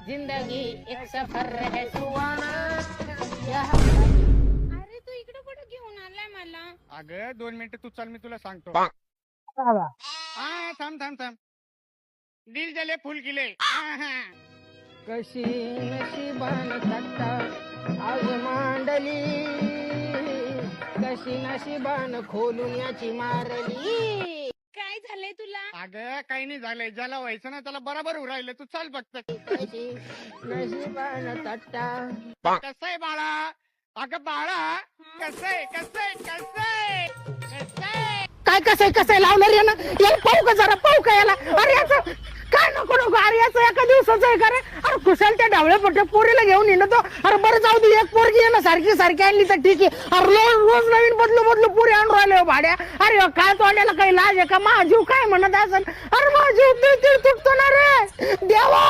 जिंदगी एक सफर है सुहाना. अरे तू इकडे कुठे घेऊन आलाय मला? अगं 2 मिनिटं तू चल, मी तुला सांगतो. बाबा. हा थांब थांब थांब. दिल जले फुल किले. कशी नशिबान तट्टा आज मांडली, कशी नशिबान खोलून याची मारली. काय झालंय तुला? अगं काही नाही झालंय, ज्याला व्हायचं ना त्याला बरोबर उरायलं. तू चल फक्त. कशी नशिबान तट्टा. कसंय बाळा? अगं बाळा कसंय कसंय कसंय कसंय? काय कसं लावणार आहे ना याला, पाहू का जरा, पाहू का याला. अरे याचं काय नको नको, अरे याचं एका दिवसाचं आहे का रे. अरे खुशाल त्या ढावळ्या पट्ट्या पोरीला घेऊन येणं तो. अरे बरं जाऊ दे, एक पोरगी आहे ना सारखी सारखी आणली तर ठीक आहे. अरे रोज नवीन बदलू पोरी आणून राहिले हो भाड्या. अरे काय तोंड्याला काही लाज आहे का? माझा जीव काय म्हणत असेल. अरे माझा जीव तुटतो ना रे देवा.